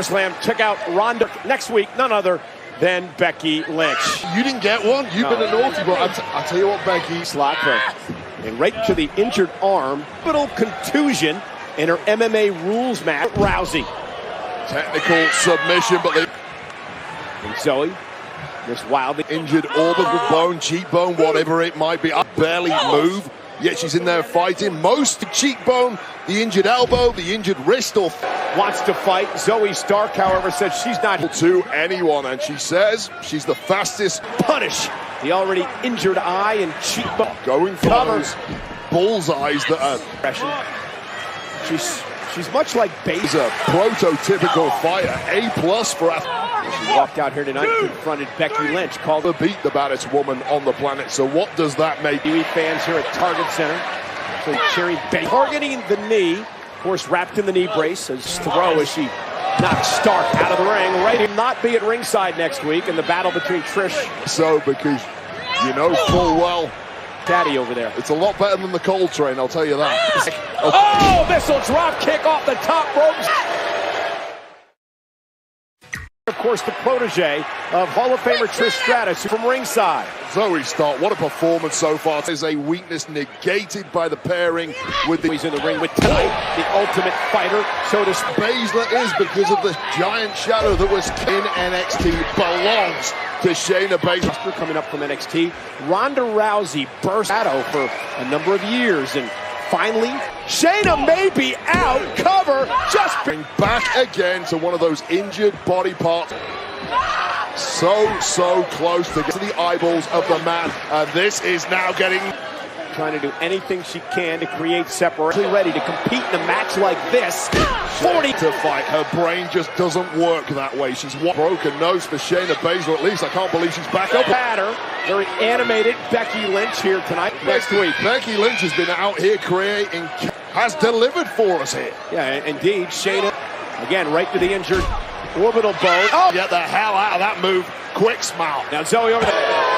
Slam took out Ronda. Next week, none other than Becky Lynch. You didn't get one? You've been a naughty boy. I'll tell you what, Becky. Slot and right to the injured arm. Little contusion in her MMA rules match. Rousey. Technical submission, but they... And Zoe, this wildly injured orbital bone, cheekbone, whatever it might be. I barely move, yet she's in there fighting. Most cheekbone, the injured elbow, the injured wrist, or wants to fight. Zoe Stark, however, says she's not to anyone, and she says she's the fastest. Punish the already injured eye and cheekbone. Going for those bullseyes that are... She's much like She's a prototypical fighter, A+ for She walked out here tonight, confronted Becky Lynch, called the beat the baddest woman on the planet. So what does that make? WWE fans here at Target Center. So cheering Becky, targeting the knee. Of course, wrapped in the knee brace as throw as she knocks Stark out of the ring. Right, will not be at ringside next week in the battle between Trish. So because you know full well, Daddy over there. It's a lot better than the Coal Train, I'll tell you that. Oh, missile drop kick off the top ropes. Of course, the protege of Hall of Famer Trish Stratus from ringside. Zoe Stark, what a performance so far. There's a weakness negated by the pairing with the... He's in the ring with tonight, the ultimate fighter, so to speak. Baszler is because of the giant shadow that was in NXT belongs to Shayna Baszler. Coming up from NXT, Ronda Rousey burst shadow for a number of years, and finally, Shayna may be out. Cover, just bring back again to one of those injured body parts. So close to get to the eyeballs of the man. And this is now getting... Trying to do anything she can to create separation. Ready to compete in a match like this. 40 to fight. Her brain just doesn't work that way. She's broken nose for Shayna Baszler. At least I can't believe she's back up. Patter. Very animated Becky Lynch here tonight. Next week. Becky Lynch has been out here creating, has delivered for us here. Yeah, indeed. Shayna, again, right to the injured orbital bone. Oh, get the hell out of that move. Quick smile. Now Zoe over there.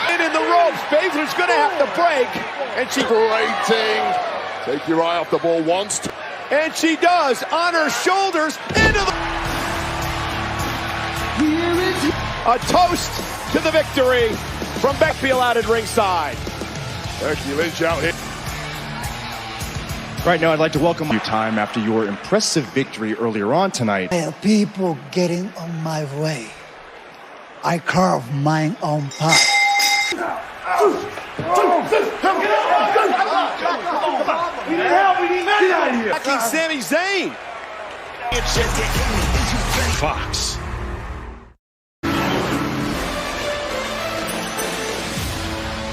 In the ropes, Baszler's going to have to break, and she rating. Take your eye off the ball once, and she does on her shoulders into the. A toast to the victory from Beckfield out at ringside. Becky Lynch out here. Right now, I'd like to welcome you time after your impressive victory earlier on tonight. People getting on my way. I carve my own path. Attacking Sami Zayn. Fox.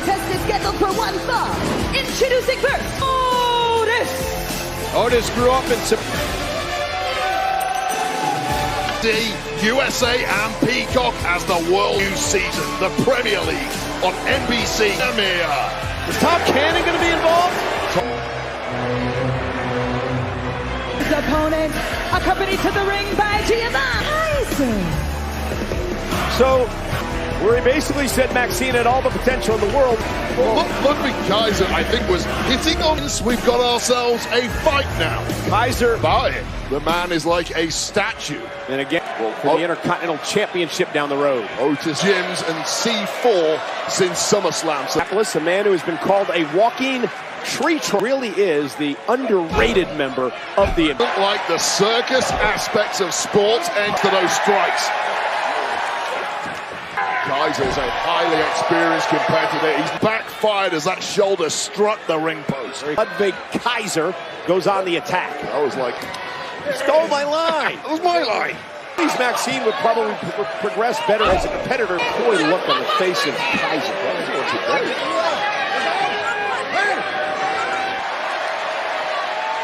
Test is scheduled for 1 fall. Introducing first, Otis. Otis grew up in the USA and Peacock as the World News season, the Premier League on NBC. Is Tom Cannon going to be involved? His opponent, accompanied to the ring by Giovanni Kaiser. So, where he basically said Maxine had all the potential in the world. Well, Ludwig Kaiser, I think, was hitting on this. We've got ourselves a fight now. Kaiser. By it. The man is like a statue. And again, for the Intercontinental Championship down the road. Otis Gyms and C4 since SummerSlam. A man who has been called a walking tree trunk, really is the underrated member of the... Like the circus aspects of sports and to those strikes. Kaiser is a highly experienced competitor. He's backfired as that shoulder struck the ring post. Ludwig Kaiser goes on the attack. I was like... Stole my line. That was my line. Maxine would probably progress better as a competitor. Coy look on the face of Kaiser.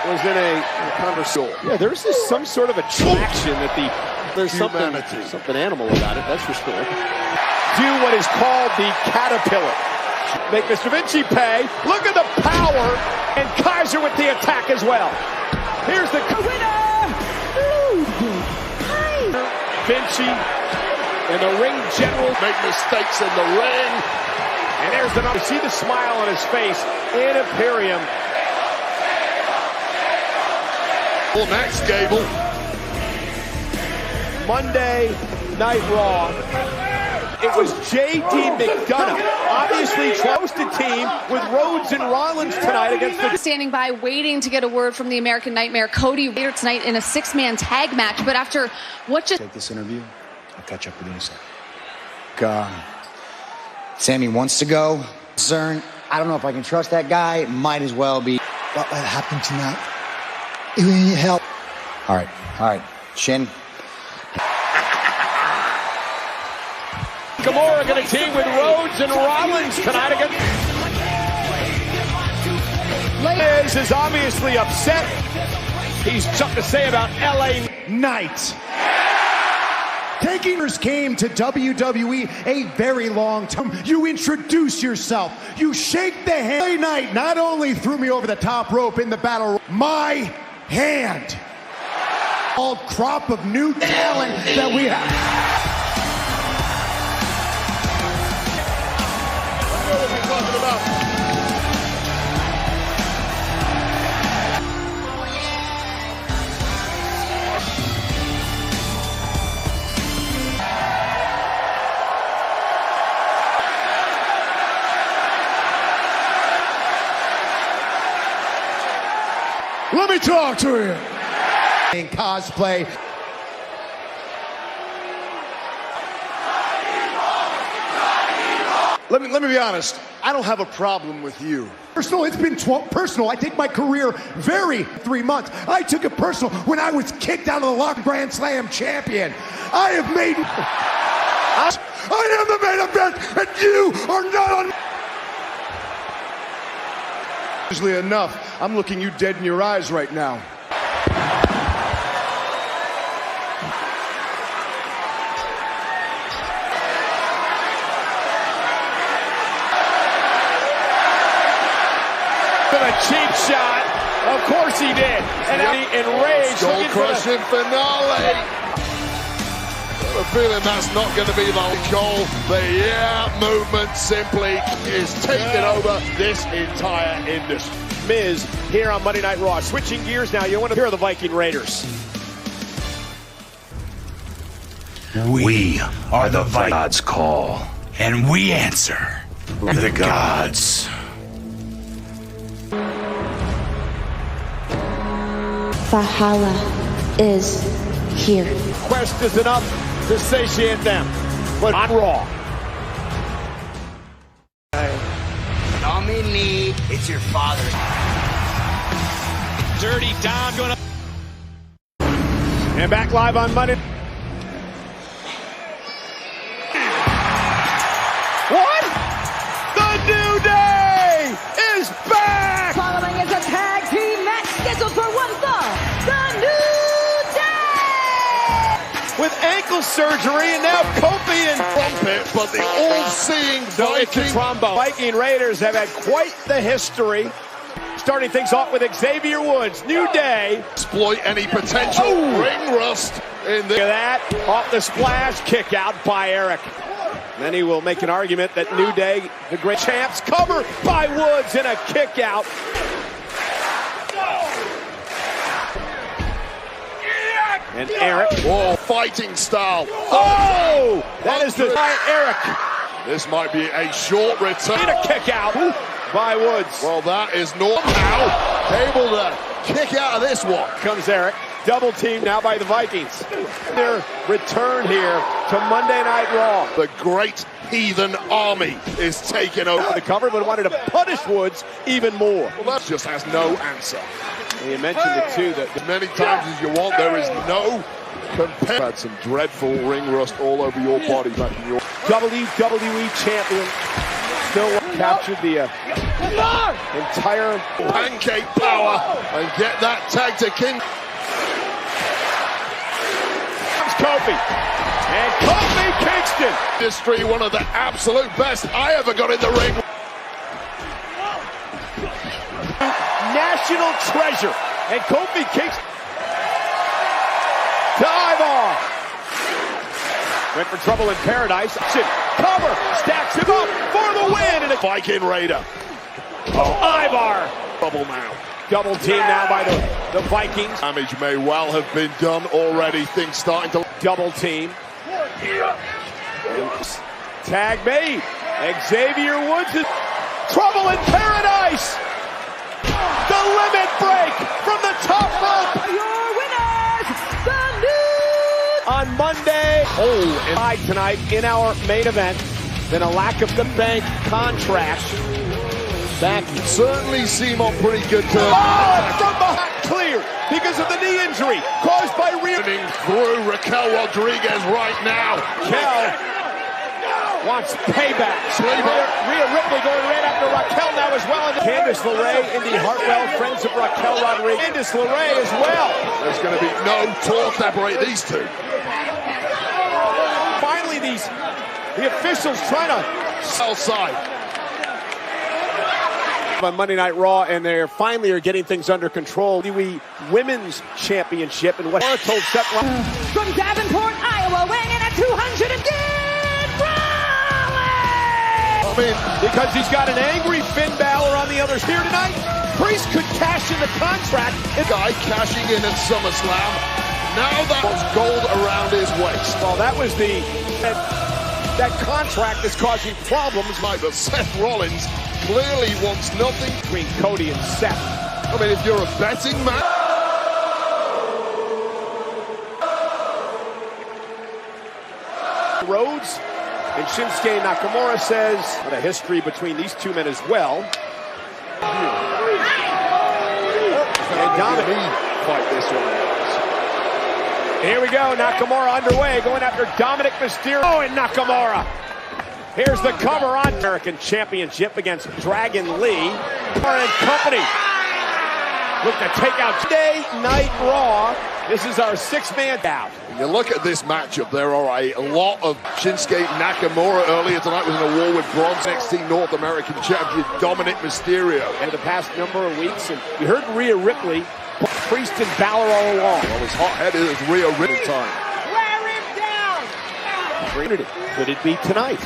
Was in a conversation. Yeah, there's just some sort of attraction that there's something animal about it. That's for sure. Do what is called the caterpillar. Make Mr. Vinci pay. Look at the power, and Kaiser with the attack as well. Here's the winner. Vinci and the ring general make mistakes in the ring. And there's the number. See the smile on his face in Imperium. Well, next, Gable. Monday Night Raw. It was J.D. McDonough, obviously trusted team with Rhodes and Rollins tonight against the... Standing by, waiting to get a word from the American Nightmare, Cody later tonight in a six-man tag match. But after what just... Take this interview. I'll catch up with you in a second. Sammy wants to go. Concern. I don't know if I can trust that guy. Might as well be. What happened tonight? If you need help, All right. Shin. Gamora going to team with Rhodes and Rollins tonight against... Liz is obviously upset. He's something to say about LA Knight. Takers came to WWE a very long time. You introduce yourself. You shake the hand. LA Knight not only threw me over the top rope in the battle, my hand. All crop of new talent that we have. What are you talking about? Let me talk to you. In cosplay. Let me be honest. I don't have a problem with you. Personal, it's been personal. I take my career very 3 months. I took it personal when I was kicked out of the Lock Grand Slam champion. I have made... I am the main event, and you are not on... Usually enough, I'm looking you dead in your eyes right now. a cheap shot. Of course he did. And enraged. Skull crushing finale. I have a feeling that's not going to be the goal. The movement simply is taking over this entire industry. Miz here on Monday Night Raw. Switching gears now, you want to hear the Viking Raiders. We are the Gods call, and we answer the gods. Valhalla is here. Quest is enough to satiate them, but on Raw. Dominique, it's your father. Dirty Dom going up. And back live on Monday. What? The New Day is back! Following is a tag team match scheduled for 1 fall. The New Day! With ankle surgery and now Kofi and trumpet, but the all-seeing Viking trombone. Viking Raiders have had quite the history. Starting things off with Xavier Woods. New Day. Exploit any potential ring rust in the... Look at that. Off the splash. Kick out by Eric. Then he will make an argument that New Day, the great champs, cover by Woods in a kick out. And Eric. Oh, fighting style. Oh! That is the Eric. This might be a short return. And a kick out by Woods. Well, that is not now able to kick out of this one. Comes Eric. Double team now by the Vikings. Their return here to Monday Night Raw. The great heathen army is taking over the cover, but wanted to punish Woods even more. Well, that just has no answer. And you mentioned it too, that as many times as you want, there is no compare. Had some dreadful ring rust all over your body back in your WWE champion. Still captured the entire pancake power and get that tag to King. Kofi. And Kofi Kingston. History, one of the absolute best I ever got in the ring. National treasure. And Kofi Kingston. To Ivar. Went for trouble in paradise. Cover. Stacks him up for the win. And a Viking Raider. Oh, Ivar. Trouble now. Double team now by the Vikings. Damage may well have been done already. Things starting to double team. Tag made. Xavier Woods is trouble in paradise. The limit break from the top rope. Your winners, the New On Monday, tonight in our main event, then a lack of the bank contract. Back certainly seem on pretty good terms. From behind, clear because of the knee injury caused by Rhea. Through Raquel Rodriguez right now. Raquel wants payback. Rhea Ripley going right after Raquel now as well. Candice LeRae, Indy Hartwell, friends of Raquel Rodriguez. Candice LeRae as well. There's going to be no talk to separate these two. Finally, the officials trying to sell side. On Monday Night Raw, and they finally are getting things under control. The Women's Championship, and what told Seth Rollins. from Davenport, Iowa, weighing in at 200 again, Rollins! I mean, because he's got an angry Finn Balor on the others here tonight. Priest could cash in the contract. The guy cashing in at SummerSlam. Now that was gold around his waist. Well, that was that contract is causing problems. But Seth Rollins clearly wants nothing between Cody and Seth. I mean, if you're a betting man. Rhodes and Shinsuke Nakamura says what a history between these two men as well. And Dominic fight this one. Here we go, Nakamura underway, going after Dominic Mysterio and Nakamura. Here's the cover on American Championship against Dragon Lee. And company look to take out Monday Night Raw. This is our six-man out. You look at this matchup, there are a lot of Shinsuke Nakamura earlier tonight was in a war with bronze NXT North American champion Dominic Mysterio. In the past number of weeks, and you heard Rhea Ripley, Priest and Balor all along. Well, as hot-headed as Rhea Ripley time. Wear him down! Could it be tonight?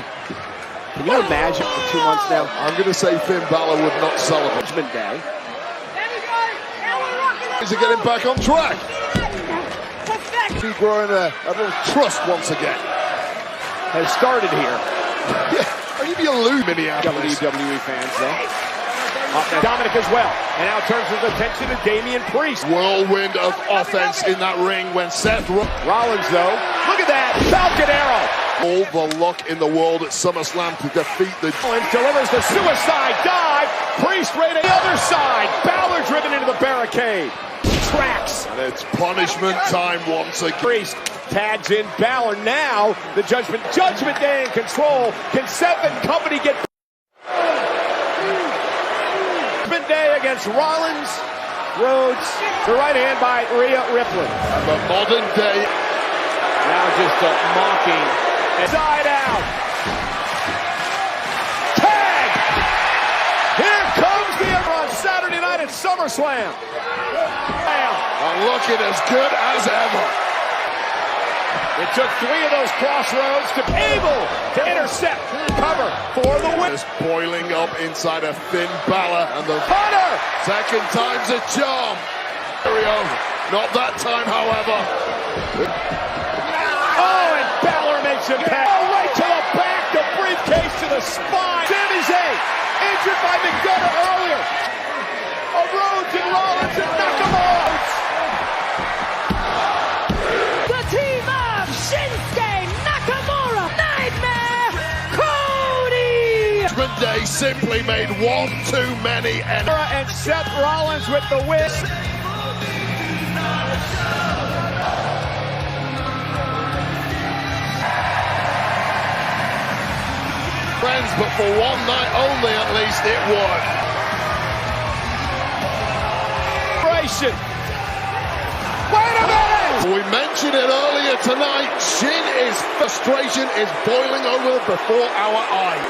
Can you imagine for 2 months now? I'm going to say Finn Balor would not celebrate. Judgment Day. Is he getting back on track? He's growing a little trust once again. Has started here. Yeah, I need to elude Minneapolis. WWE fans, though. Dominic as well. And now turns his attention to Damian Priest. Whirlwind of offense in that ring when Seth Rollins, though. Look at that. Falcon Arrow. All the luck in the world at SummerSlam to defeat the... Rollins delivers the suicide dive. Priest right on the other side. Balor driven into the barricade. Tracks. And it's punishment time once again. Priest tags in Balor. Now the Judgment Day in control. Can Seth and company get... Judgment Day against Rollins. Rhodes. The right hand by Rhea Ripley. And the modern day... Now just a mocking. Side out. Tag. Here comes the on Saturday night at SummerSlam. And looking as good as ever. It took 3 of those crossroads to be able to intercept, cover for the win. It's boiling up inside of Finn Balor and the Hunter. Second time's a charm. Not that time, however. Oh, and Balor makes him pay. Oh, right to the back, the briefcase to the spine. Sami Zayn, injured by McDonough earlier. Rhodes and Rollins and Nakamura. The team of Shinsuke Nakamura, Nightmare Cody! Judgment Day simply made one too many. And Seth Rollins with the win. Friends, but for one night only at least it worked. Wait a minute! We mentioned it earlier tonight. Frustration is boiling over before our eyes.